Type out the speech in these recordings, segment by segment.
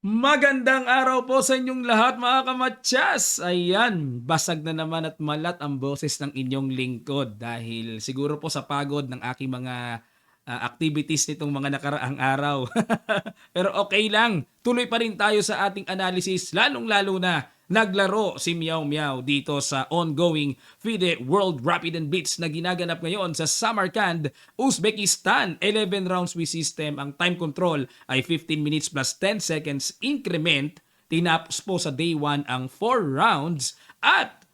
Magandang araw po sa inyong lahat mga kamatyas! Ayan, basag na naman at malat ang boses ng inyong lingkod dahil siguro po sa pagod ng aking mga activities nitong mga nakaraang araw. Pero okay lang, tuloy pa rin tayo sa ating analysis lalong-lalo na naglaro si Meow Meow dito sa ongoing FIDE World Rapid and Blitz na ginaganap ngayon sa Samarkand, Uzbekistan. 11 rounds with system. Ang time control ay 15 minutes plus 10 seconds increment. Tinapos po sa day 1 ang 4 rounds at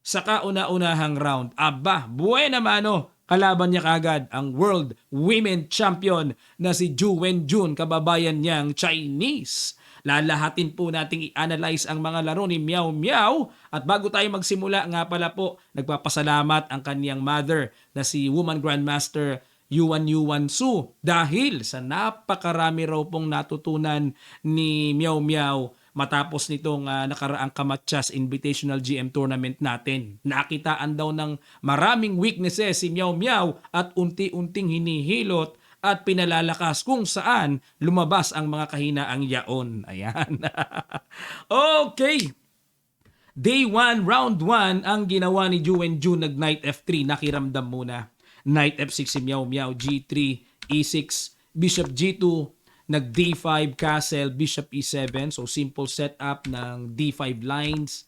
sa kauna-unahang round, aba, buena mano, kalaban niya kagad ang World Women Champion na si Ju Wenjun, kababayan niyang Chinese. Lalahatin po nating i-analyze ang mga laro ni Meow Meow at bago tayo magsimula nga pala po, nagpapasalamat ang kaniyang mother na si Woman Grandmaster Yuan Yuan Su dahil sa napakarami raw pong natutunan ni Meow Meow matapos nitong nakaraang Kamatsas Invitational GM Tournament natin. Nakitaan daw ng maraming weaknesses si Meow Meow at unti-unting hinihilot at pinalalakas kung saan lumabas ang mga kahinaang yaon. Ayan. Okay. Day 1, round 1, ang ginawa ni Juen Jun nag Knight F3, nakiramdam muna. Knight F6 si Meow Meow, G3, E6, Bishop G2, nag D5 castle, Bishop E7. So simple setup ng D5 lines.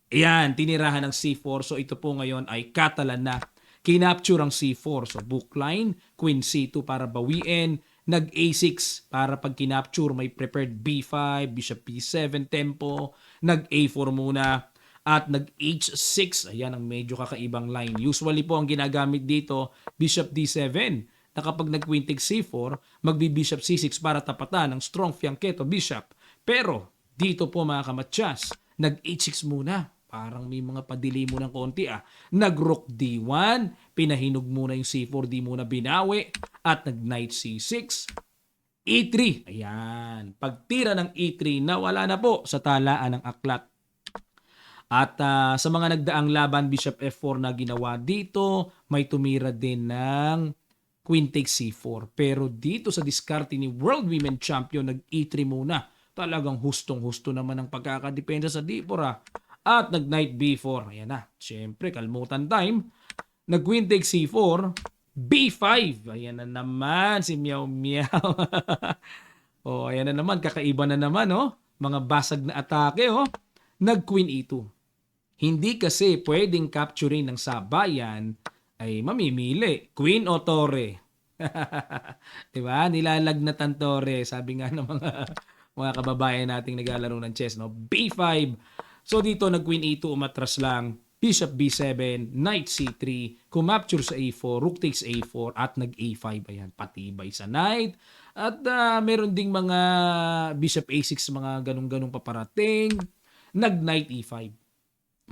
Ayan, tinirahan ng C4. So ito po ngayon ay Catalan na. Kinapture ang C4. So bookline, Queen C2 para bawiin. Nag A6 para pag kinapture may prepared B5, Bishop B7 tempo. Nag A4 muna at nag H6. Ayan ang medyo kakaibang line. Usually po ang ginagamit dito, Bishop D7 na kapag nag-queen takes C4, magbi-bishop C6 para tapatan ng strong fianchetto bishop. Pero dito po mga kamatyas, nag-H6 muna. Parang may mga padili mo ng konti ah. Nag-rook D1, pinahinog muna yung C4, di muna binawi. At nag-knight C6, E3. Ayan. Pagtira ng E3, nawala na po sa talaan ng aklat. At sa mga nagdaang laban, Bishop F4 na ginawa dito, may tumira din ng Queen takes C4. Pero dito sa diskarte ni World Women Champion, nag-E3 muna. Talagang hustong-husto naman ang pagkakadepensa sa D4 ah. At nag-Knight B4. Ayan na. Siyempre, kalmutan time. Nag-Queen takes C4. B5. Ayan na naman si Meow Meow. Oh, ayan na naman. Kakaiba na naman, oh. Mga basag na atake, oh. Nag-Queen E2. Hindi kasi pwedeng capturing ng sabayan ay mamimili. Queen o Torre? Diba? Nilalagnatan Torre. Sabi nga ng mga kababayan nating naglalaro ng chess. No? B5. So dito nag-Queen E2, umatras lang. Bishop B7, Knight C3, kumapture sa A4, Rook takes A4, at nag-A5. Ayan, patibay sa Knight. At meron ding mga Bishop A6, mga ganong-ganong paparating. Nag-Knight E5.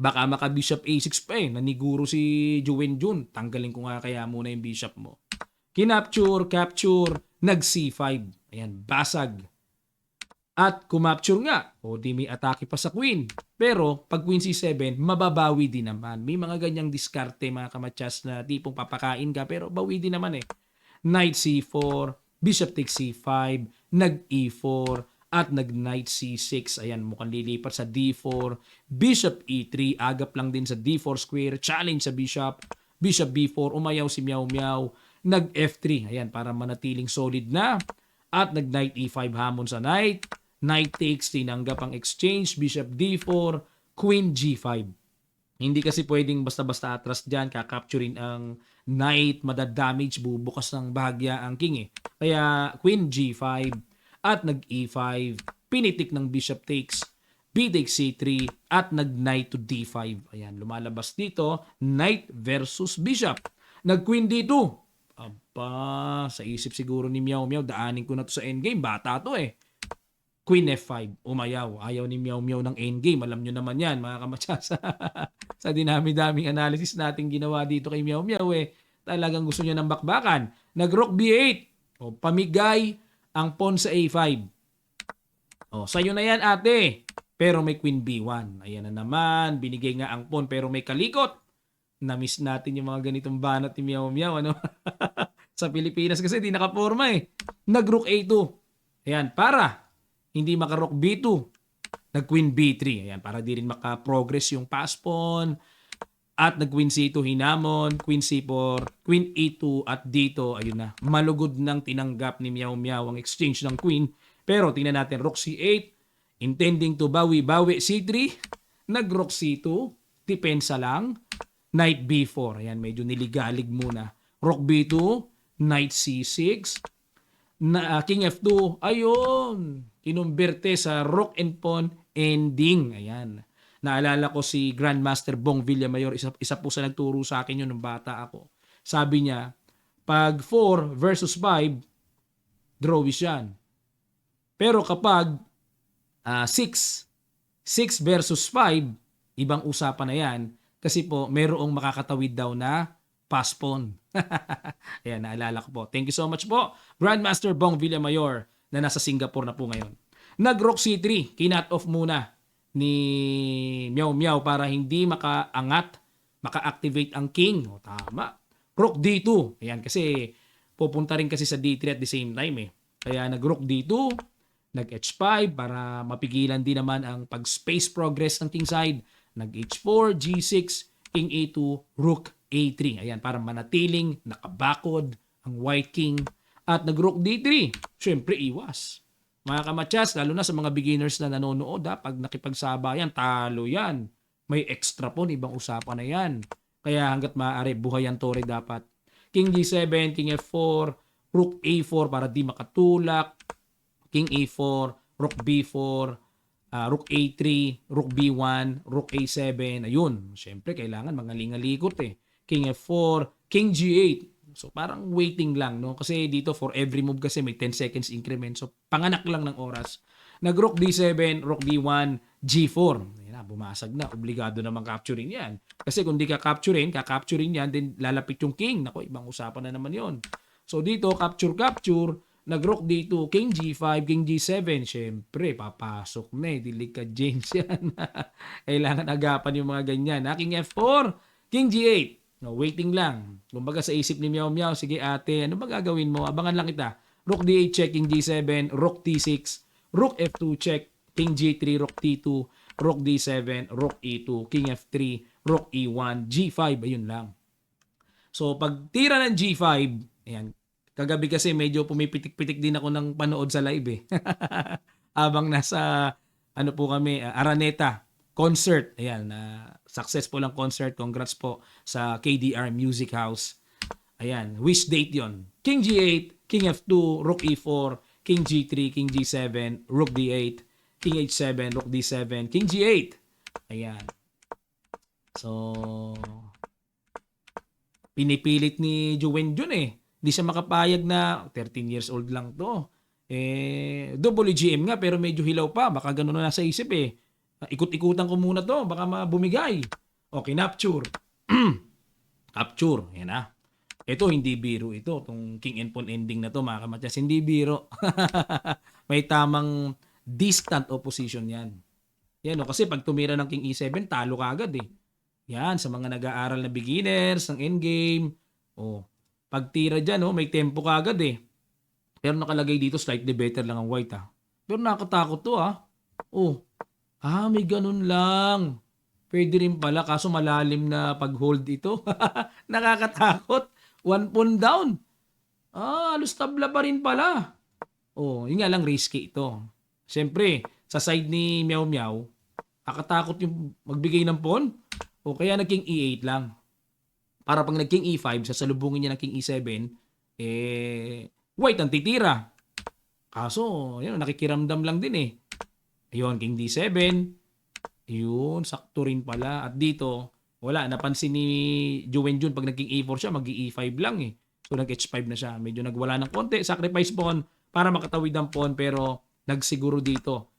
Baka maka-Bishop A6 pa eh. Naniguro si Juen Jun. Tanggalin ko nga kaya muna yung Bishop mo. Kinapture, capture, nag-C5. Ayan, basag. At kumapture nga. O di may atake pa sa Queen. Pero pag Queen C7, mababawi din naman. May mga ganyang diskarte mga kamatyas na tipong papakain ka pero bawi din naman eh. Knight C4, Bishop takes C5, nag-E4, at nag-Knight C6. Ayan, mukhang lilipat sa D4. Bishop E3, agap lang din sa D4 square. Challenge sa Bishop. Bishop B4, umayaw si Meow Meow. Nag-F3, ayan, para manatiling solid na. At nag-Knight E5 hamon sa Knight. Knight takes, tinanggap ang exchange. Bishop D4, Queen G5. Hindi kasi pwedeng basta-basta atras dyan, kakapturin ang Knight, madadamage, bubukas ng bahagya ang King eh. Kaya Queen G5 at nag-E5, pinitik ng Bishop takes, B takes C3, at nag-Knight to D5. Ayan, lumalabas dito, Knight versus Bishop. Nag-Queen D2. Aba, sa isip siguro ni Meow Meow, daanin ko na to sa endgame, bata to eh. Queen F5, umayaw. Ayaw ni Meow Meow ng endgame. Alam nyo naman yan, mga kamatsasa. Sa dinami-daming analysis natin ginawa dito kay Meow Meow eh. Talagang gusto niya ng bakbakan. Nag-Rook B8. O, pamigay ang pawn sa A5. O, sa'yo na yan ate. Pero may Queen B1. Ayan na naman. Binigay nga ang pawn pero may kalikot. Na-miss natin yung mga ganitong banat ni Meow Meow. Ano? Sa Pilipinas kasi di nakaporma eh. Nag-Rook A2. Ayan, para hindi maka-rook B2, nag-queen B3. Ayan, para di rin maka-progress yung pass pawn. At nag-queen C2 hinamon, queen C4, queen E2 at dito, ayun na, malugod nang tinanggap ni Meow Meow ang exchange ng queen. Pero tingnan natin, rook C8, intending to bawi-bawi C3, nag-rook C2, depensa lang, knight B4, ayan, medyo niligalig muna. Rook B2, knight C6, king F2, ayun, kinumberte sa rook and pawn ending, ayan. Naalala ko si Grandmaster Bong Villamayor, isa po sa nagturo sa akin yun nung bata ako. Sabi niya, pag 4 versus 5, drawish yan. Pero kapag 6 versus 5, ibang usapan na yan. Kasi po, merong makakatawid daw na pass pawn. Ayan, naalala ko po. Thank you so much po, Grandmaster Bong Villamayor, na nasa Singapore na po ngayon. Nag-rook C3, kinat off muna ni Meow Meow para hindi makaangat, maka-activate ang king. O, tama. Rook D2. Ayan, kasi pupunta rin kasi sa D3 at the same time eh. Kaya nag-rook D2, nag-H5 para mapigilan din naman ang pag-space progress ng king side. Nag-H4, G6, king A2, rook A3. Ayan, para manatiling nakabakod ang white king. At nag-rook D3. Siyempre, iwas. Mga kamatsas, lalo na sa mga beginners na nanonood, pag nakipagsabayan, talo yan. May extra po, ibang usapan na yan. Kaya hanggat maaari, buhay ang tore dapat. King G7, King F4, Rook A4 para di makatulak, King A4, Rook B4, Rook A3, Rook B1, Rook A7, ayun. Siyempre, kailangan mga lingalikot eh. King F4, King G8, so parang waiting lang, no? Kasi dito for every move kasi may 10 seconds increment. So panganak lang ng oras. Nag-rook D7, rook D1, G4. Ayan na, bumasag na. Obligado naman capturing yan. Kasi kung di ka capturing yan, then lalapit yung king. Nako, ibang usapan na naman yon. So dito, capture. Nag-rook D2, King G5, King G7. Siyempre, papasok na eh. Dilig ka James yan. Kailangan agapan yung mga ganyan. King F4, King G8. No, waiting lang. Kumbaga sa isip ni Meow Meow, sige ate, ano ba gagawin mo? Abangan lang kita. Rook D8 check, King G7, Rook T6, Rook F2 check, King G3, Rook T2, Rook D7, Rook E2, King F3, Rook E1, G5, ayun lang. So pag tira ng G5, ayan, kagabi kasi medyo pumipitik-pitik din ako ng panood sa live eh. Habang nasa, ano po kami, Araneta concert. Ayan, successful ang concert. Congrats po sa KDR Music House. Ayan, wish date yon. King G8, King F2, Rook E4, King G3, King G7, Rook D8, King H7, Rook D7, King G8. Ayan. So, pinipilit ni Juwen Jun eh. Hindi siya makapayag na 13 years old lang to. WGM nga pero medyo hilaw pa. Baka ganun na nasa isip eh. Ikot-ikutan ko muna to, baka bumigay. Okay, capture. Capture, yan na. Ito, hindi biro ito. Itong king and pawn ending na to, mga kamatyas. Hindi biro. May tamang distant opposition yan. Yan o, kasi pag tumira ng king E7, talo ka agad eh. Yan, sa mga nag-aaral na beginners, ng endgame. O, pag tira dyan, may tempo ka agad eh. Pero nakalagay dito, slightly better lang ang white ha. Pero nakakatakot to ha. May ganun lang. Pwede rin pala, kaso malalim na pag-hold ito. Nakakatakot. 1 pawn down. Halos tabla pa rin pala. Yun nga lang risky ito. Siyempre, sa side ni Meow Meow, nakatakot yung magbigay ng pawn. Kaya nag-king E8 lang. Para pag nag-king E5, sasalubungin niya ng king E7, white ang titira. Kaso, yun, nakikiramdam lang din eh. Ayun, King D7. Ayun, sakto rin pala. At dito, wala. Napansin ni Juwen Jun, pag naging A4 siya, mag-E5 lang eh. So, nag-H5 na siya. Medyo nagwala ng konti. Sacrifice pawn para makatawid ang pawn. Pero, nagsiguro dito.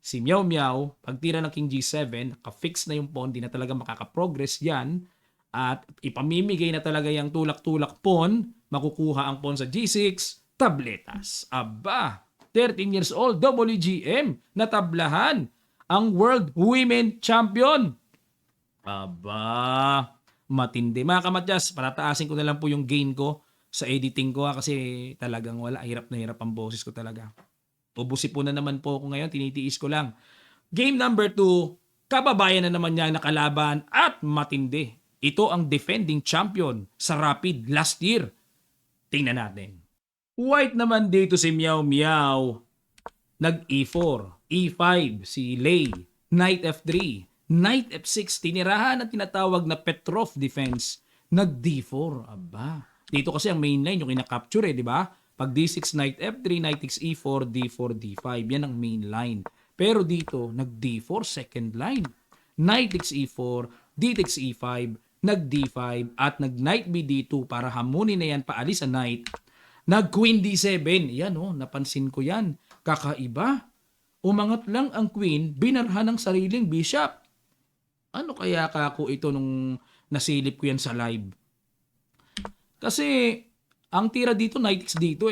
Si Meow Meow, pag tira ng King G7, naka-fix na yung pawn. Di na talaga makaka-progress yan. At ipamimigay na talaga yung tulak-tulak pawn. Makukuha ang pawn sa G6. Tabletas. Aba! 13 years old, WGM, natablahan ang World Women Champion. Aba, matindi. Mga kamatyas, patataasin ko na lang po yung gain ko sa editing ko kasi talagang wala. Hirap na hirap ang boses ko talaga. Ubusin po na naman po ako ngayon, tinitiis ko lang. Game number 2, kababayan na naman niya na kalaban at matindi. Ito ang defending champion sa Rapid last year. Tingnan natin. White naman dito si Meow Meow. Nag-E4, E5 si Lei, Knight F3, Knight F6, tinirahan na tinatawag na Petrov defense, nag-D4. Aba, dito kasi ang main line yung kinakapture di ba? Pag D6, Knight F3, Knight X, E4, D4, D5, yan ang main line. Pero dito, nag-D4, second line. Knight X, E4, D6, E5, nag-D5, at nag-Knight B, D2 para hamunin na yan, paalis sa Knight. Nag-Queen D7, yan napansin ko yan. Kakaiba. Umangat lang ang Queen, binarhan ng sariling Bishop. Ano kaya kako ito nung nasilip ko yan sa live? Kasi, ang tira dito, Knight X dito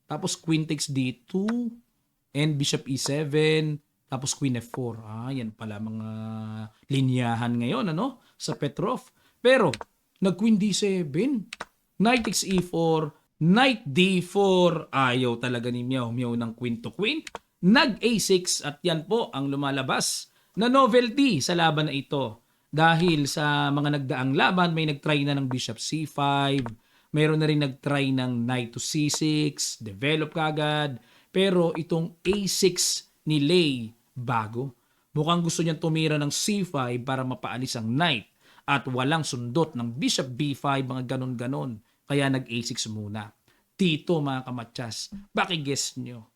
Tapos Queen takes D2, and Bishop E7, tapos Queen F4. Yan pala mga linyahan ngayon, sa Petrov. Pero, nag-Queen D7, Knight X E4, Knight D4. Ayaw talaga ni Meow Meow ng Queen to Queen. Nag-A6 at yan po ang lumalabas na novelty sa laban na ito. Dahil sa mga nagdaang laban, may nagtry na ng Bishop C5, mayroon na rin nagtry ng Knight to C6, develop kagad. Pero itong A6 ni Lei, bago. Mukhang gusto niyang tumira ng C5 para mapaalis ang Knight. At walang sundot ng Bishop B5, mga ganon-ganon. Kaya nag-A6 muna. Dito mga kamatsas, pakiguess nyo.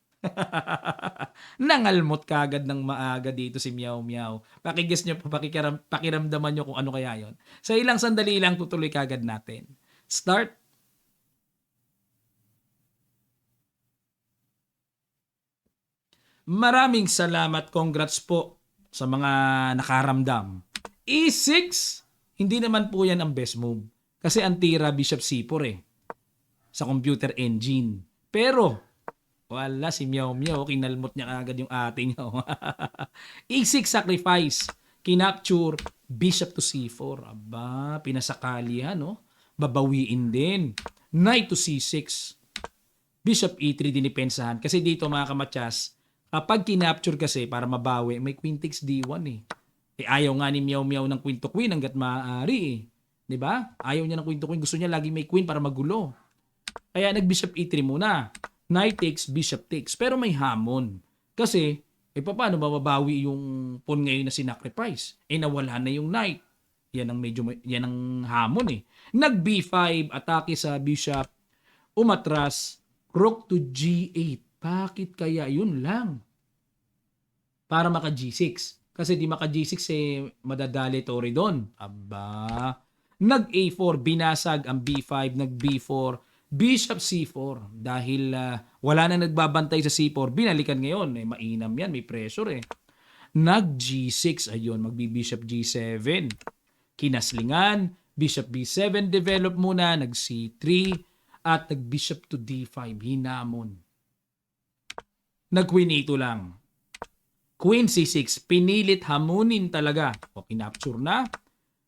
Nangalmot kagad ng maaga dito si Meow Meow. Pakiguess nyo, pakiramdaman nyo kung ano kaya yon. Sa ilang sandali lang tutuloy kagad natin. Start. Maraming salamat, congrats po sa mga nakaramdam. E6, hindi naman po yan ang best move. Kasi ang tira Bishop C4 sa computer engine. Pero, wala si Meow Meow, kinalmot niya agad yung ating E6 sacrifice, kinapture, Bishop to C4. Aba, pinasakali babawiin din. Knight to C6. Bishop E3 dinipensahan. Kasi dito mga kamatsas, kapag kinapture kasi para mabawi, may Queen takes D1 ayaw nga ni Meow Meow ng Queen to Queen hanggat maaari Diba? Ayaw niya ng Queen to Queen. Gusto niya lagi may Queen para magulo. Kaya nag-Bishop E3 muna. Knight takes, Bishop takes. Pero may hamon. Kasi, paano mababawi yung pawn ngayon na sinacrifice? Nawala na yung Knight. Yan ang hamon Nag-B5, atake sa Bishop. Umatras, Rook to G8. Bakit kaya yun lang? Para maka G6. Kasi di maka G6 madadali Tori doon. Aba. Nag-A4, binasag ang B5, nag-B4, Bishop C4. Dahil wala na nagbabantay sa C4, binalikan ngayon. Mainam yan, may pressure Nag-G6, ayun, magbi-Bishop G7. Kinaslingan, Bishop B7 develop muna, nag-C3, at nag-Bishop to D5, hinamon. Nag-Queen A2 lang. Queen C6, pinilit hamunin talaga. Kinapture na.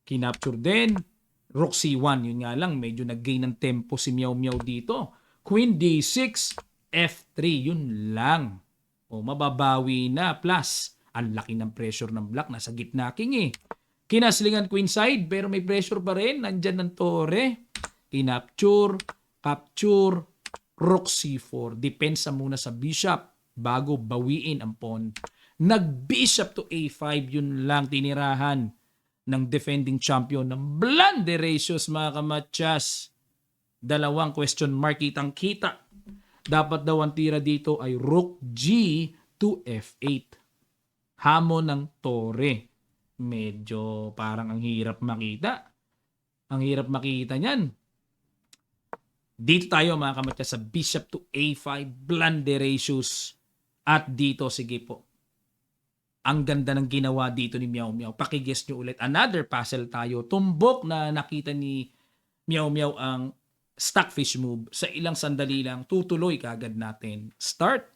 Kinapture din. Rook C1, yun nga lang, medyo nag-gain ng tempo si Meow Meow dito. Queen D6, F3, yun lang. Mababawi na. Plus, ang laki ng pressure ng black. Nasa gitna king Kinaslingan queen side, pero may pressure pa rin. Nandyan ng tore. Kinapture, capture, Rook C4. Depensa muna sa bishop bago bawiin ang pawn. Nag-bishop to A5, yun lang tinirahan ng defending champion ng Blanderatius, mga kamatsas. Dalawang question mark, kitang-kita. Dapat daw ang tira dito ay Rook G to F8. Hamon ng tore. Medyo parang ang hirap makita. Ang hirap makita niyan. Dito tayo mga kamatsas sa Bishop to A5, Blanderatius. At dito, sige po. Ang ganda ng ginawa dito ni Meow Meow. Pakiguess nyo ulit. Another puzzle tayo. Tumbok na nakita ni Meow Meow ang stockfish move. Sa ilang sandali lang, tutuloy kagad natin. Start.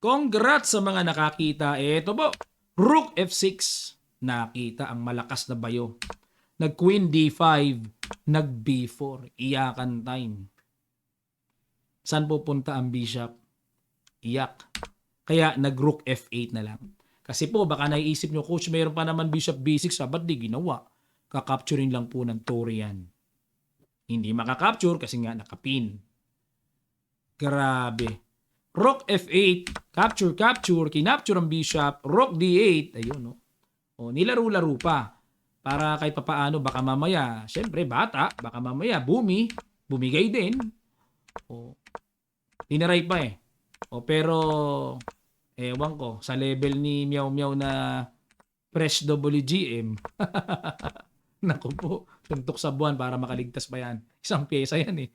Congrats sa mga nakakita. Ito po. Rook F6. Nakita ang malakas na bayo. Nag-Queen D5. Nag B4, iyakan time. Saan pupunta ang bishop? Iyak. Kaya nag-rook F8 na lang. Kasi po, baka naiisip nyo, coach, mayroon pa naman bishop B6, ba't di ginawa? Kakapturing lang po ng tore yan. Hindi makakapture kasi nga nakapin. Grabe. Rook F8, capture, kinapture ang bishop, rook D8, ayun, no? O, nilaro-laro pa. Para kahit papaano, baka mamaya, syempre, bata, baka mamaya, bumigay din. O, tinaray pa eh. O, pero, ewan ko, sa level ni Meow Meow na fresh WGM, naku po, suntok sa buwan para makaligtas pa yan. Isang pyesa yan eh.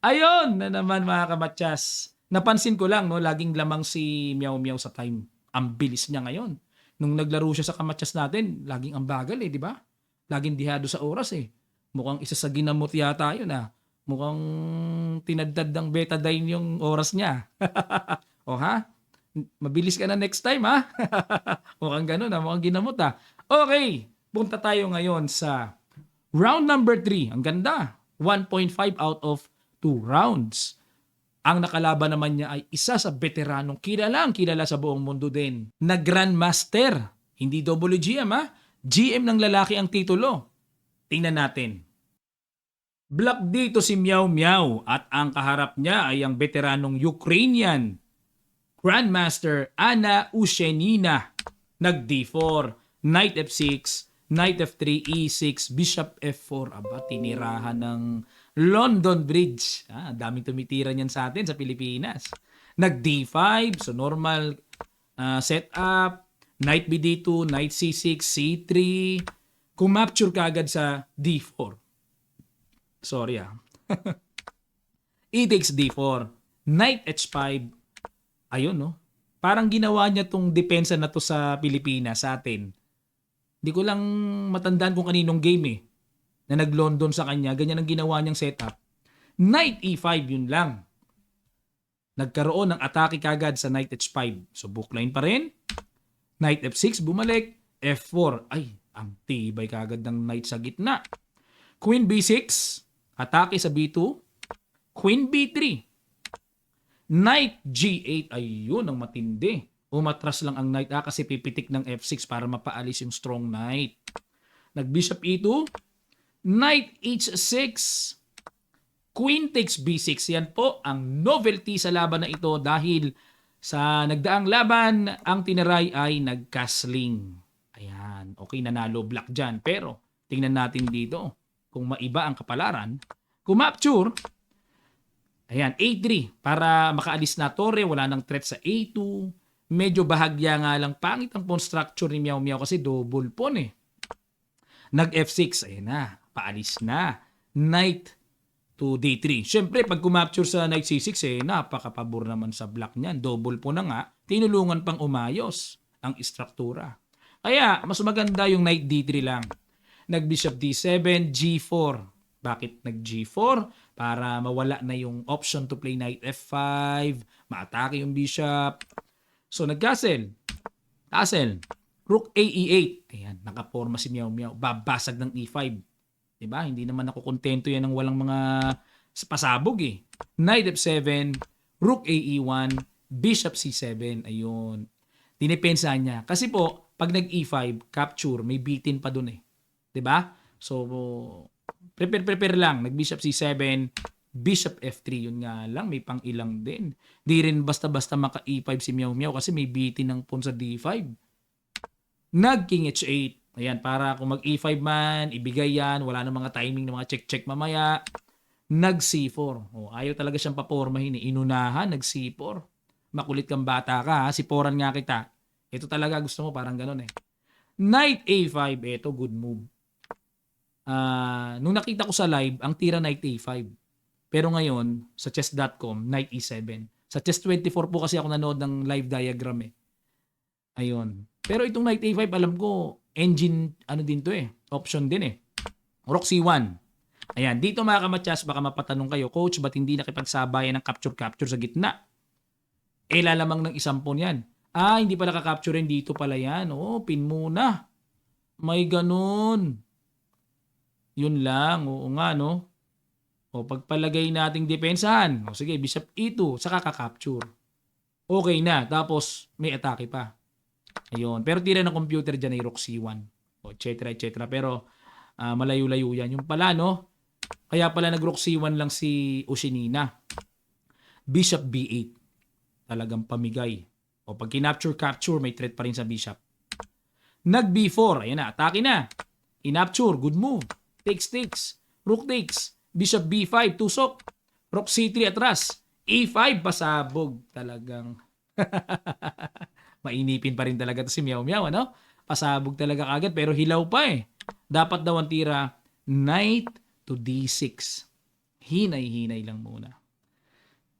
Ayun na naman mga kamatsas. Napansin ko lang, no, laging lamang si Meow Meow sa time. Ang bilis niya ngayon. Nung naglaro siya sa kamatsas natin, laging ang bagal eh, di ba? Laging dihado sa oras eh. Mukhang isa sa ginamot yata yun ah. Mukhang tinadtad ng betadine yung oras niya. O ha? Mabilis ka na next time ha? Mukhang ganun ha, mukhang ginamot ha. Okay, punta tayo ngayon sa round number 3. Ang ganda. 1.5 out of 2 rounds. Ang nakalaban naman niya ay isa sa veteranong kilala sa buong mundo din. Na Grandmaster. Hindi WGM ha? GM ng lalaki ang titulo. Tingnan natin. Black dito si Meow Meow at ang kaharap niya ay ang veteranong Ukrainian Grandmaster Anna Ushenina. Nag D4, Knight F6, Knight F3, E6, Bishop F4. Aba, tinirahan ng London Bridge. Daming tumitira niyan sa atin sa Pilipinas. Nag D5, so normal setup. Knight BD2, Knight C6, C3. Kumapture ka agad sa D4. Sorry E takes D4. Knight H5. Ayun no. Parang ginawa niya tong depensa na to sa Pilipinas, sa atin. Hindi ko lang matandaan kung kaninong game eh. Na nag-London sa kanya. Ganyan ang ginawa niyang setup. Knight E5 yun lang. Nagkaroon ng atake kagad sa Knight H5. So bookline pa rin. Knight F6, bumalik. F4. Ay, ang tibay kagad ng knight sa gitna. Queen B6. Atake sa B2. Queen B3. Knight G8. Ayun ang matindi. Umatras lang ang knight kasi pipitik ng F6 para mapaalis yung strong knight. Nag-bishop E2. Knight H6. Queen takes B6. Yan po ang novelty sa laban na ito dahil sa nagdaang laban, ang tinaray ay nag-castling. Ayan. Okay, nanalo black dyan. Pero tingnan natin dito kung maiba ang kapalaran. Kumapture. Ayan, A3 para makaalis na torre, wala nang threat sa A2. Medyo bahagya nga lang, pangit ang pawn structure ni Meow Meow kasi double pawn eh. Nag F6, ayan na, paalis na. Knight to D3. Siyempre, pag kumapture sa Knight C6 napakapabor naman sa black niyan. Double pawn na nga, tinulungan pang umayos ang istruktura. Kaya, mas maganda yung Knight D3 lang. Nag Bishop D7, G4. Bakit nag G4? Para mawala na yung option to play Knight F5, maatake yung bishop. So nag-castle. Castle. Rook A E8. Ayan, nakaporma si Meow Meow. Babasag ng E5. Diba? Hindi naman ako kontento yan ng walang mga pasabog eh. Knight F7, Rook A E1, Bishop C7. Ayun. Dinipensa niya. Kasi po, pag nag-E5, capture, may bitin pa dun eh. Diba? So, prepare lang. Nag-Bishop C7, Bishop F3. Yun nga lang, may pang ilang din. Di rin basta-basta maka-E5 si Meow Meow kasi may bitin ng pawn sa D5. Nag-King H8. Ayan, para kung mag-E5 man, ibigay yan. Wala nang mga timing ng mga check-check mamaya. Nag-C4. Ayaw talaga siyang papormahin eh. Inunahan, nag-C4. Makulit kang bata ka ha. Siporan nga kita. Ito talaga gusto mo, parang ganun eh. Knight A5. Ito, good move. Nung nakita ko sa live, ang tira Knight A5. Pero ngayon, sa chess.com, Knight E7. Sa chess24 po kasi ako nanood ng live diagram eh. Ayun. Pero itong Knight A5, alam ko, engine, din to eh. Option din eh. Rook C1. Ayan, dito mga kamatsas, baka mapatanong kayo, Coach, ba't hindi nakipagsabayan ng capture-capture sa gitna? Lalamang ng isang pawn yan. Hindi pala ka-capture rin dito pala yan. Pin muna. May ganun. Yun lang, oo nga, no? O pagpalagay nating depensahan, o sige, bishop E2, saka ka-capture. Okay na, tapos may atake pa. Ayun. Pero tira ng computer dyan ay rook C1. O et cetera, et cetera. Pero malayo-layo yan. Yung pala, no? Kaya pala nag-rook C1 lang si Ushinina. Bishop B8. Talagang pamigay. O pag kinapture-capture, may threat pa rin sa bishop. Nag B4. Ayan na, atake na. Inapture, good move. Takes. Rook takes. Bishop B5, tusok. Rook C3 atras. E5, pasabog. Talagang mainipin pa rin talaga to si Meow Meow, ano? Pasabog talaga kagad, pero hilaw pa eh. Dapat daw ang tira, knight to D6. Hinay-hinay lang muna.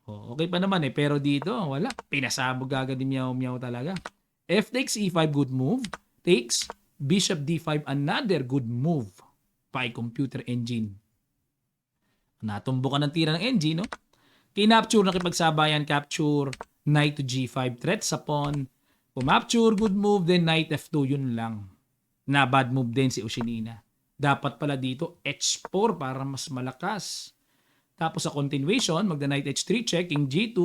Oh, okay pa naman eh, pero dito, wala. Pinasabog agad ni Meow Meow talaga. F takes E5, good move. Takes, Bishop D5, another good move. By computer engine. Natumbukan ng tira ng engine, no? Kinapture na kipagsabayan, capture, knight to G5, threat sa pawn. Pumapture, good move, then knight F2, yun lang. Na bad move din si Ushinina. Dapat pala dito, H4 para mas malakas. Tapos sa continuation, magda-knight H3 check, king G2,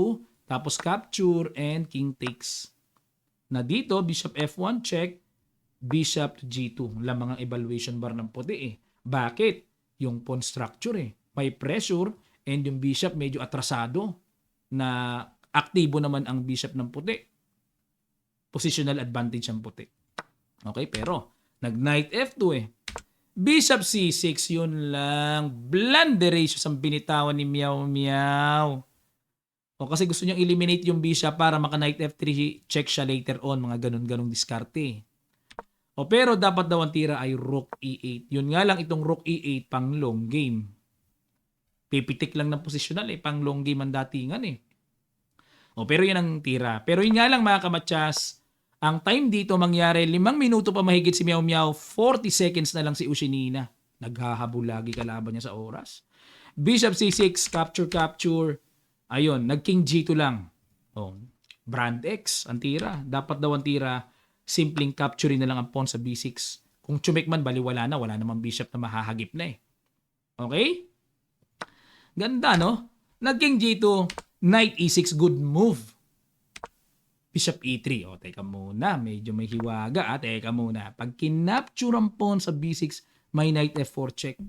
tapos capture, and king takes. Na dito, bishop F1 check, bishop to G2. Lamang ang evaluation bar ng puti eh. Bakit? Yung pawn structure eh. May pressure, and yung bishop medyo atrasado na aktibo naman ang bishop ng puti. Positional advantage ang puti. Okay, pero nag-knight F2 eh. Bishop C6, yun lang. Blunderacious ang binitawan ni Meow Meow. O kasi gusto niyang eliminate yung bishop para maka-knight F3 check siya later on. Mga ganun-ganung diskarte. O pero dapat daw ang tira ay rook E8. Yun nga lang itong rook E8 pang long game. Pipitik lang ng positional eh. Pang long game ang datingan eh. O pero yan ang tira. Pero yun nga lang mga kamatsas, ang time dito mangyari, 5 minuto pa mahigit si Meow Meow, 40 seconds na lang si Ushinina. Naghahabol lagi kalaban niya sa oras. Bishop C6, capture. Ayun, nag-king G2 lang. Oh, Brand X, ang tira. Dapat daw ang tira, simpleng capturing na lang ang pawn sa B6. Kung chumikman, baliwala na. Wala namang bishop na mahahagip na eh. Okay? Ganda, no? Nag-king G2, knight E6, good move. Bishop E3. O, teka muna. Medyo may hiwaga. Teka muna. Pag kinapture ang pawn sa B6, may knight F4 check.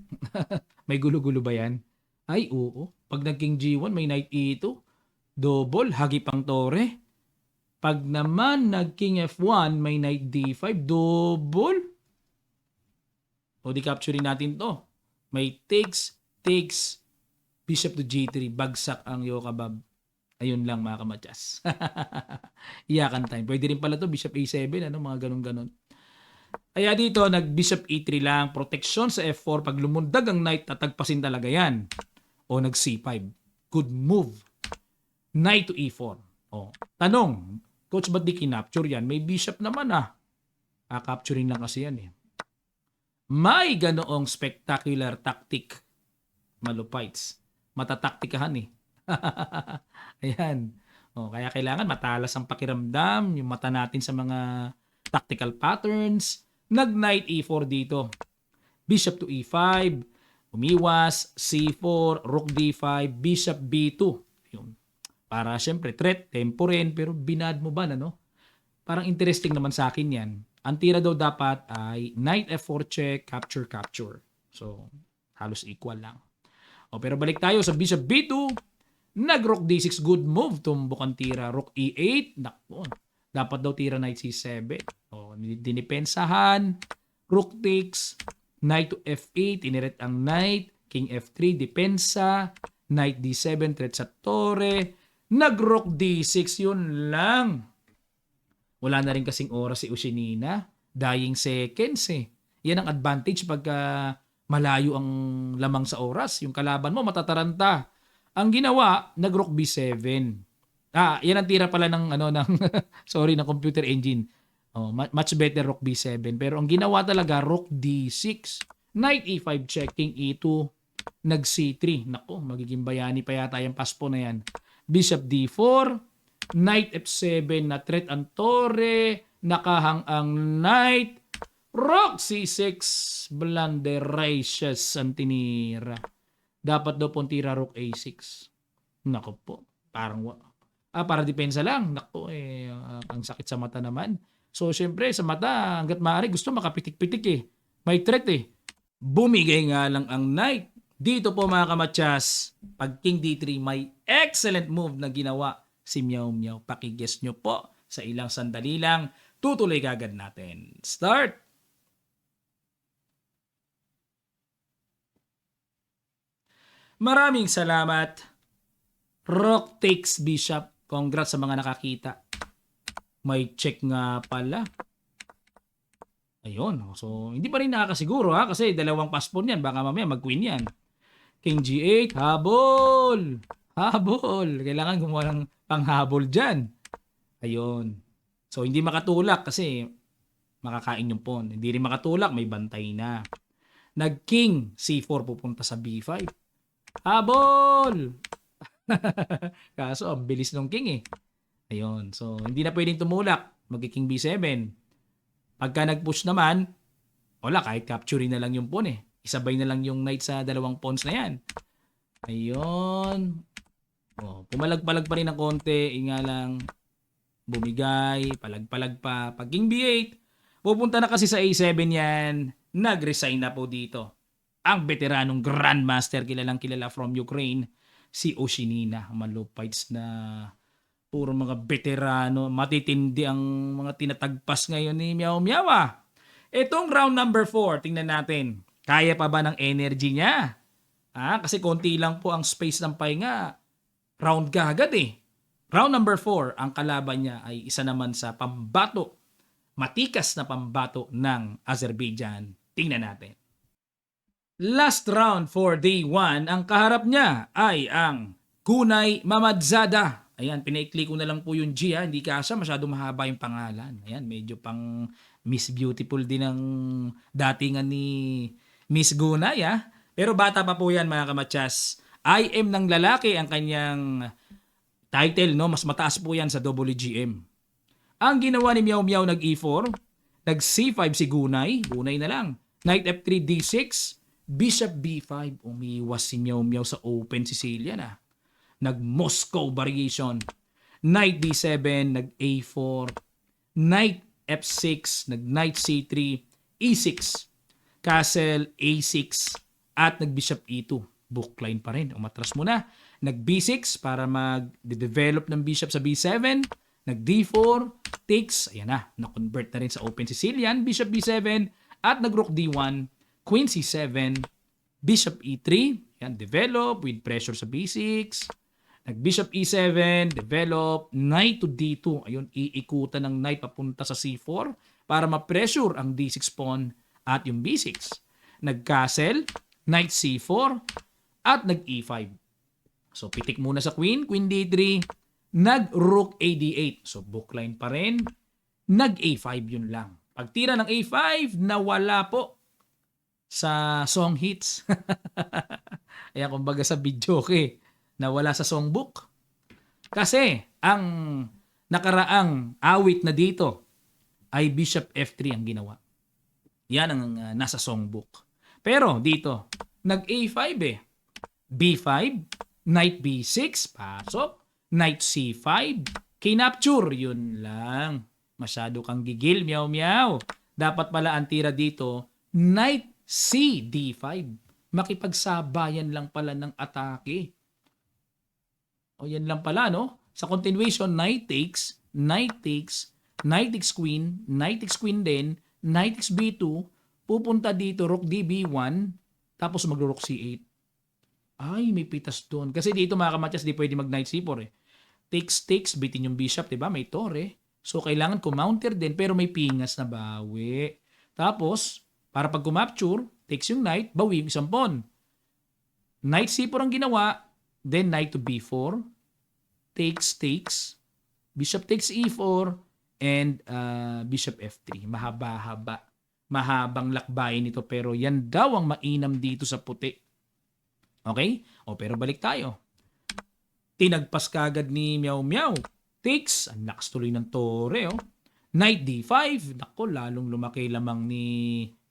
May gulo-gulo ba yan? Ay, oo. Pag nag-king G1, may knight E2. Double, hagip ang tore. Pag naman nag-king F1, may knight D5. Double. O, di-capturing natin to. May takes, bishop to G3. Bagsak ang Yokabab. Ayun lang mga kamatyas. Iyakan time. Pwede rin pala to bishop A7, ano, mga ganun-ganun. Kaya dito, nag-bishop E3 lang. Protection sa F4. Pag lumundag ang knight, tatagpasin talaga yan. O nag-C5. Good move. Knight to E4. O, tanong, coach, ba't di kinapture yan? May bishop naman capturing lang kasi yan eh. May ganoong spectacular tactic. Malupites. Matataktikahan eh. Ayan. O, kaya kailangan matalas ang pakiramdam, yung mata natin sa mga tactical patterns. Nag-knight E4 dito. Bishop to E5. Umiwas. C4. Rook D5. Bishop B2. Yun. Para syempre, threat, tempo rin, pero binad mo ba, ano? Parang interesting naman sa akin yan. Ang tira daw dapat ay knight F4 check, capture. So, halos equal lang. O, pero balik tayo sa bishop B2. Nag-rook D6, good move. Tumbok ang tira. Rook E8. Nakpo. Dapat daw tira knight C7. O, dinipensahan. Rook takes. Knight to F8. Iniret ang knight. King F3. Depensa. Knight D7. Threat sa tore. Nag-rook D6. Yun lang. Wala na rin kasing oras si Ushinina. Dying seconds eh. Yan ang advantage pagka malayo ang lamang sa oras. Yung kalaban mo matataranta. Ang ginawa, nag-rook B7. Yan ang tira pala ng ng computer engine. Oh, much better rook B7. Pero ang ginawa talaga rook D6. Knight E5 checking E2, nag C3. Nako, magiging bayani pa yata yung paspo na yan. Bishop D4, Knight F7 na threat ang tore, nakahang ang knight. Rook C6, Blanderacious ang tinira. Dapat daw pong tira Rook A6. Nako po, para depensa lang. Nako ang sakit sa mata naman. So syempre sa mata, hangga't maaari gusto makapitik-pitik May threat Bumigay nga lang ang knight. Dito po mga kamatsas, pag King D3 may excellent move na ginawa si Meow Meow. Pakiguess nyo po sa ilang sandali lang. Tutuloy kagad natin. Start! Maraming salamat. Rook takes bishop. Congrats sa mga nakakita. May check nga pala. Ayun. So, hindi pa rin nakakasiguro kasi dalawang pass pawn yan. Baka mamaya mag-queen yan. King G8. Habol! Habol! Kailangan gumawa ng panghabol dyan. Ayun. So, hindi makatulak kasi makakain yung pawn. Hindi rin makatulak, may bantay na. Nag-king C4 pupunta sa B5. Habol! Kaso, ang bilis ng king Ayun. So, hindi na pwedeng tumulak. Mag-king B7. Pagka nag-push naman, wala, kahit capturing na lang yung pawn Isabay na lang yung knight sa dalawang pawns na yan. Ayun. Pumalag-palag pa rin ng konti. Nga lang, bumigay, palag-palag pa. Pag king B8, pupunta na kasi sa A7 yan. Nag-resign na po dito. Ang veteranong grandmaster, kilalang kilala from Ukraine, si Oshinina. Malupites na puro mga veterano, matitindi ang mga tinatagpas ngayon ni Meow Meow Itong round number 4, tingnan natin. Kaya pa ba ng energy niya? Kasi konti lang po ang space ng pahinga. Round ka agad Round number 4, ang kalaban niya ay isa naman sa pambato, matikas na pambato ng Azerbaijan. Tingnan natin. Last round for day 1, ang kaharap niya ay ang Gunay Mamadzada. Ayan, pinaikli ko na lang po yung G hindi kasya, masyado mahaba yung pangalan. Ayan, medyo pang Miss Beautiful din ang datingan ni Miss Gunay Pero bata pa po yan mga kamatsas. I am ng lalaki ang kanyang title, no? Mas mataas po yan sa WGM. Ang ginawa ni Meow Meow nag E4, nag C5 si Gunay, Gunay na lang. Knight F3 D6, Bishop B5, umiwas si Meow Meow sa open Sicilian Nag-Moscow variation. Knight D7, nag-A4. Knight F6, nag-Knight C3, E6. Castle A6, at nag-Bishop E2. Bookline pa rin. Umatras muna. Nag-B6 para mag-develop ng Bishop sa B7. Nag-D4, takes. Ayan na-convert na rin sa open Sicilian. Bishop B7, at nag-Rook D1, Queen C7, Bishop E3. Yan, develop with pressure sa B6. Nag-Bishop E7, develop, Knight to D2. Ayun, iikutan ng Knight papunta sa C4 para ma-pressure ang D6 pawn at yung B6. Nag-Castle, Knight C4, at nag-E5. So, pitik muna sa Queen, Queen D3, nag-Rook AD8. So, bookline pa rin. Nag-A5 yun lang. Pagtira ng A5, nawala po sa song hits. Ayan, kumbaga sa video nawala sa songbook. Kasi ang nakaraang awit na dito ay Bishop F3 ang ginawa. Yan ang nasa songbook. Pero dito, nag-A5 B5, Knight B6, pasok. Knight C5, kinapture, yun lang. Masyado kang gigil, Meow Meow. Dapat pala ang tira dito, Knight C D5. Makipagsabayan lang pala ng atake. O yan lang pala, no? Sa continuation, Knight takes, Knight takes, Knight takes Queen, Knight takes Queen din, Knight takes B2, pupunta dito, Rook D B1, tapos mag-Rook C8. Ay, may pitas doon. Kasi dito mga kamatyas, di pwede mag-Knight C4 Takes, bitin yung Bishop, diba? May Torre. So, kailangan kumounter din, pero may pingas na bawi. Tapos, para pag kumapture, takes yung Knight, bawi yung isang pawn. Knight C4 ang ginawa, then Knight to B4, takes, Bishop takes E4, and Bishop F3. Mahaba-haba. Mahabang lakbayin ito, pero yan daw ang mainam dito sa puti. Okay? Pero balik tayo. Tinagpas kagad ni Meow Meow. Takes, ang lakas tuloy ng Torre. Knight D5. Nako, lalong lumaki lamang ni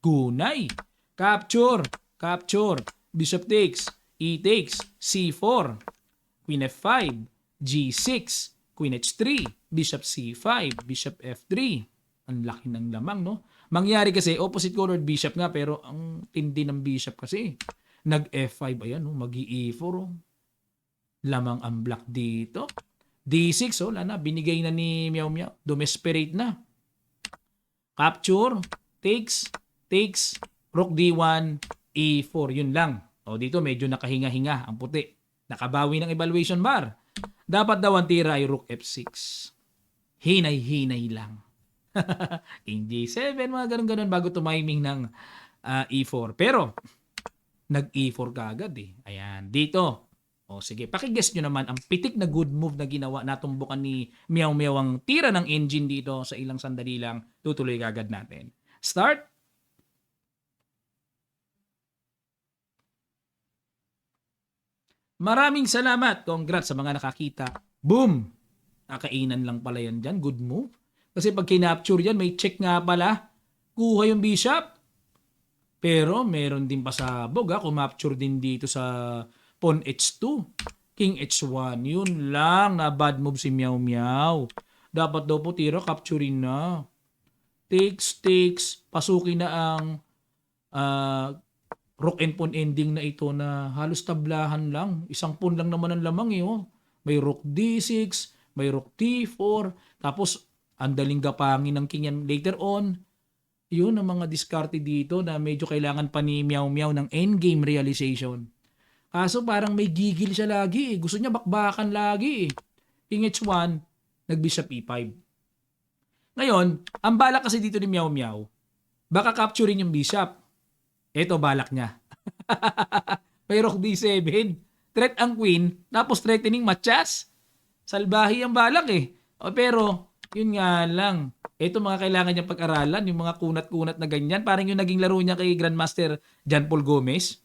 Gunay. Capture. Capture. Bishop takes. E takes. C4. Queen F5. G6. Queen H3. Bishop C5. Bishop F3. Ang laki ng lamang, no? Mangyari kasi, opposite colored bishop nga, pero ang tindi ng bishop kasi. Nag F5, ayan, no? Mag-E4, oh. Lamang ang black dito. D6, oh, wala na. Binigay na ni Meow Meow. Domesperate na. Capture. Takes. Takes. Rook D1. E4. Yun lang. O, dito medyo nakahinga-hinga ang puti. Nakabawi ng evaluation bar. Dapat daw ang tira ay Rook F6. Hinay-hinay lang. King G7, mga ganun-ganun bago tumiming ng E4. Pero, nag-E4 ka agad eh. Ayan, dito. O sige, pakiguess nyo naman ang pitik na good move na ginawa, natumbukan ni Meow Meow ang tira ng engine dito sa ilang sandali lang. Tutuloy agad natin. Start. Maraming salamat. Congrats sa mga nakakita. Boom! Nakainan lang pala yan dyan. Good move. Kasi pag kinapture yan, may check nga pala. Kuha yung bishop. Pero meron din pasabog ha. Kumapture din dito sa pawn H2. King H1. Yun lang na bad move si Meow Meow. Dapat daw po tira, capturein na. Takes, takes. Pasukin na ang rook and pawn ending na ito na halos tablahan lang. Isang pawn lang naman ang lamang eh. Oh. May rook D6, may rook D4, tapos ang daling gapangin ng king yan later on. Yun ang mga diskarte dito na medyo kailangan pa ni Meow Meow ng endgame realization. Kaso parang may gigil siya lagi eh. Gusto niya bakbakan lagi eh. King H1, nag-bishop E5. Ngayon, ang balak kasi dito ni Meow Meow, baka capturein yung bishop. Ito balak niya. May rook D7. Threat ang queen, tapos threatening matchas. Salbahi ang balak eh. Pero, yun nga lang. Ito mga kailangan niyang pag-aralan, yung mga kunat-kunat na ganyan. Parang yung naging laro niya kay Grandmaster John Paul Gomez.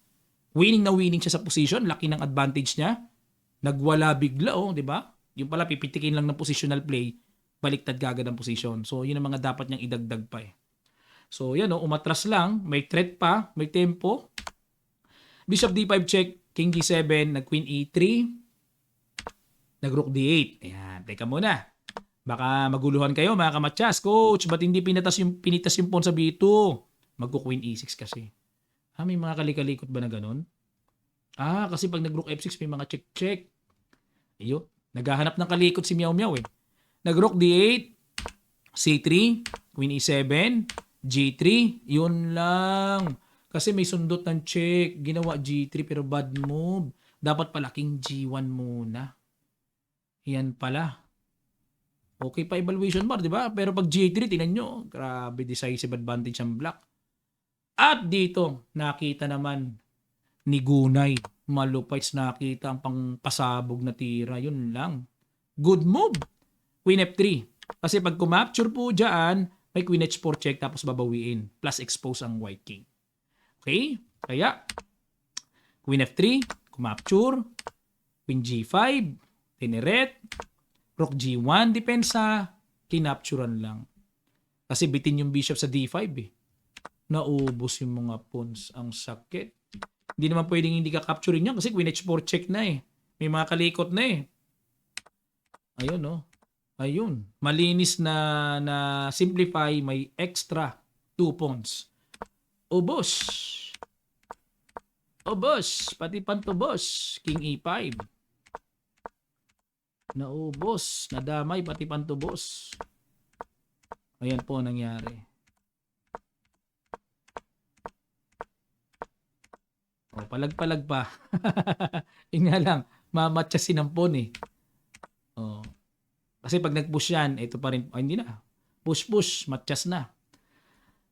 Winning na winning siya sa position. Laki ng advantage niya. Nagwala bigla, oh, di ba? Yung pala, pipitikin lang ng positional play. Baliktad gagad ang position. So, yun ang mga dapat niyang idagdag pa eh. So, yan, oh, umatras lang. May threat pa. May tempo. Bishop D5 check. King G7. Nag-Queen E3. Nag-Rook D8. Ayan. Teka muna. Baka maguluhan kayo, mga kamatsas. Coach, ba't hindi pinitas yung pawn sa B2? Magko-Queen E6 kasi. May mga kalikalikot ba na ganun? Kasi pag nag-Rook F6, may mga check-check. Iyo. Naghahanap ng kalikot si Meow Meow eh. Nag-Rook D8. C3. Queen E7. G3, yun lang. Kasi may sundot ng check. Ginawa G3 pero bad move. Dapat pala King G1 muna. Yan pala. Okay pa evaluation bar, di ba? Pero pag G3, tingnan nyo. Grabe, decisive advantage ang black. At dito, nakita naman ni Gunay. Malupites nakita ang pangpasabog na tira. Yun lang. Good move. Queen F3. Kasi pag kumapture po dyan, may Queen H4 check tapos babawiin. Plus expose ang white king. Okay? Kaya, Queen F3, kumapture. Queen G5, tineret. Rook G1, depensa. Kinapturan lang. Kasi bitin yung bishop sa D5 eh. Naubos yung mga pawns. Ang sakit. Hindi naman pwedeng hindi ka capturein yan kasi Queen H4 check na eh. May mga kalikot na eh. Ayun no. Ayun. Malinis na simplify, may extra 2 pawns. Ubos. Ubos. Pati pantubos. King E5. Naubos. Nadamay pati pantubos. Ayan po nangyari. Palag-palag pa. Yun nga lang. Mamatyasin ang pawn eh. Kasi pag nag-push yan, ito pa rin, hindi na. Push, matchas na.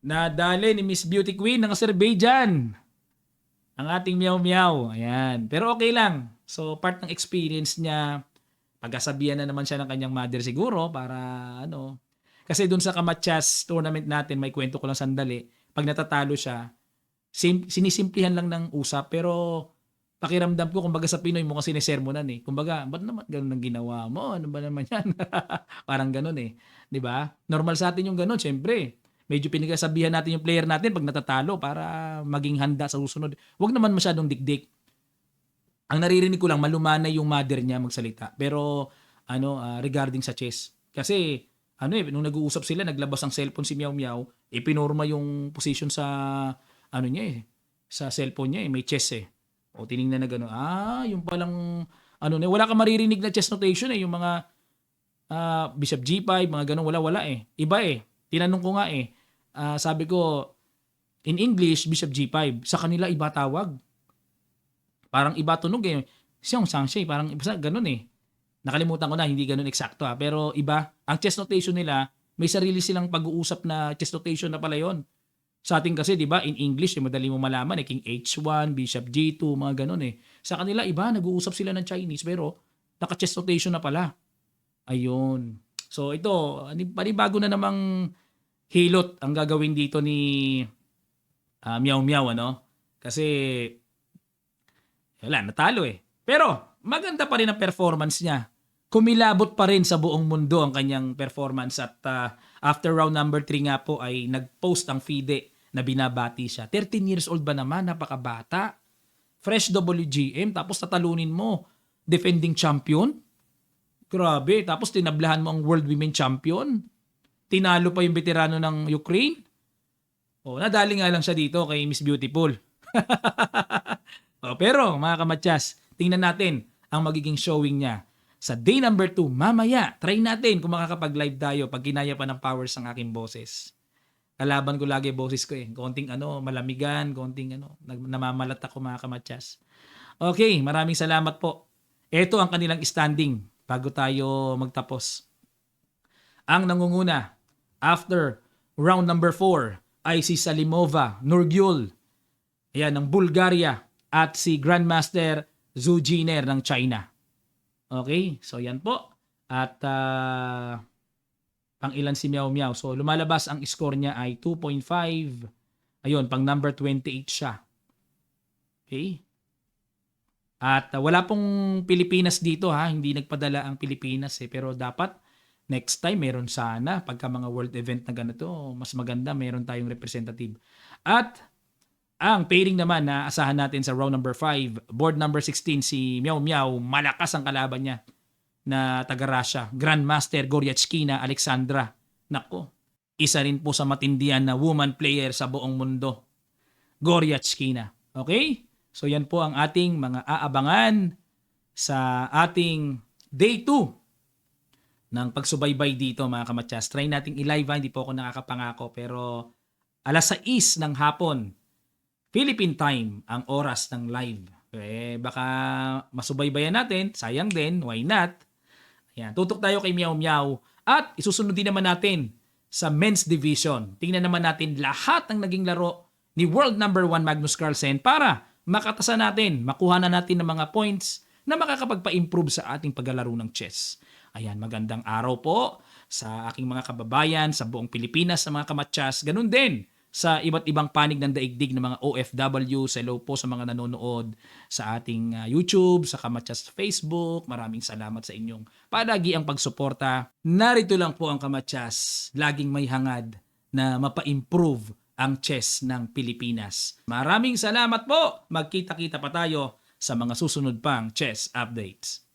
Nadali ni Miss Beauty Queen ng Azerbaijan. Ang ating Meow Meow. Ayan. Pero okay lang. So, part ng experience niya, pagkasabihan na naman siya ng kanyang mother siguro para ano. Kasi dun sa Kamatchas tournament natin, may kwento ko lang sandali. Pag natatalo siya, sinisimplihan lang ng usap pero pakiramdam ko kumbaga sa Pinoy mukhang sinesermonan, eh. Kumbaga, "Ba't naman gano'n ang ginawa mo? Ano ba naman 'yan?" Parang gano'n, eh, 'di ba? Normal sa atin yung gano'n siyempre. Medyo pinagsasabihan natin yung player natin 'pag natatalo para maging handa sa susunod. Huwag naman masyadong dikdik. Ang naririnig ko lang malumanay yung mother niya magsalita, pero ano, regarding sa chess. Kasi ano, eh, nung nag-uusap sila naglabas ang cellphone si Meow Meow, eh, pinorma yung position sa ano niya, eh, sa cellphone niya, eh, may chess, eh. O tiningnan na gano'n, yung palang ano na wala kang maririnig na chess notation, eh, yung mga, bishop G5 mga gano'n wala, eh. Iba, eh. Tinanong ko nga, eh, sabi ko, in English bishop G5, sa kanila iba tawag. Parang iba tunog, eh. Siyang Sangshay parang basta gano'n, eh. Nakalimutan ko na hindi gano'n eksakto, pero iba. Ang chess notation nila may sarili silang pag-uusap na chess notation na pala 'yon. Sa atin kasi 'di ba in English, eh, madali mo malaman, eh, king H1, bishop G2, mga gano'n, eh. Sa kanila iba, nag-uusap sila ng Chinese pero naka-chess notation na pala, ayun. So ito, panibago na namang hilot ang gagawin dito ni, Meow Meow ano, kasi wala, natalo, eh. Pero maganda pa rin ang performance niya. Kumilabot pa rin sa buong mundo ang kanyang performance at after round number 3 nga po ay nag-post ang FIDE na binabati siya. 13 years old ba naman, napakabata. Fresh WGM, tapos tatalunin mo defending champion. Grabe, tapos tinablahan mo ang world women champion. Tinalo pa yung veterano ng Ukraine. O, nadali nga lang siya dito kay Miss Beautiful. Pero mga kamatyas, tingnan natin ang magiging showing niya sa day number 2 mamaya. Try natin kung makakapag-live tayo pag kinaya pa ng powers ng aking boses. Kalaban ko lagi boses ko, eh. Konting malamigan, konting namamalat ako mga kamatyas. Okay, maraming salamat po. Ito ang kanilang standing bago tayo magtapos. Ang nangunguna after round number 4 ay si Salimova Nurgyul. Ayan, ng Bulgaria. At si Grandmaster Zhu Jiner ng China. Okay, so yan po. At pang ilan si Meow Meow. So lumalabas ang score niya ay 2.5. Ayun, pang number 28 siya. Okay. At wala pong Pilipinas dito ha. Hindi nagpadala ang Pilipinas eh. Pero dapat next time meron sana. Pagka mga world event na ganito, mas maganda meron tayong representative. At ang pairing naman na asahan natin sa round number 5, board number 16 si Meow Meow, malakas ang kalaban niya na taga-Russia, Grandmaster Goryachkina Alexandra. Nako, isa rin po sa matindihan na woman player sa buong mundo, Goryachkina. Okay? So yan po ang ating mga aabangan sa ating day 2 ng pagsubaybay dito mga kamatyas. Try nating i-live, hindi po ako nakakapangako pero alas 6 ng hapon Philippine time ang oras ng live. Eh, baka masubaybayan natin. Sayang din. Why not? Ayan. Tutok tayo kay Meow Meow. At isusunod din naman natin sa men's division. Tingnan naman natin lahat ng naging laro ni world number 1 Magnus Carlsen para makatasan natin, makuha na natin ng mga points na makakapagpa-improve sa ating paglalaro ng chess. Ayan, magandang araw po sa aking mga kababayan sa buong Pilipinas, sa mga kamatyas. Ganun din sa iba't ibang panig ng daigdig ng mga OFW. Hello po sa mga nanonood sa ating YouTube, sa Kamatyas Facebook. Maraming salamat sa inyong palagi ang pagsuporta. Narito lang po ang Kamatyas, laging may hangad na mapa-improve ang chess ng Pilipinas. Maraming salamat po. Magkita-kita pa tayo sa mga susunod pang chess updates.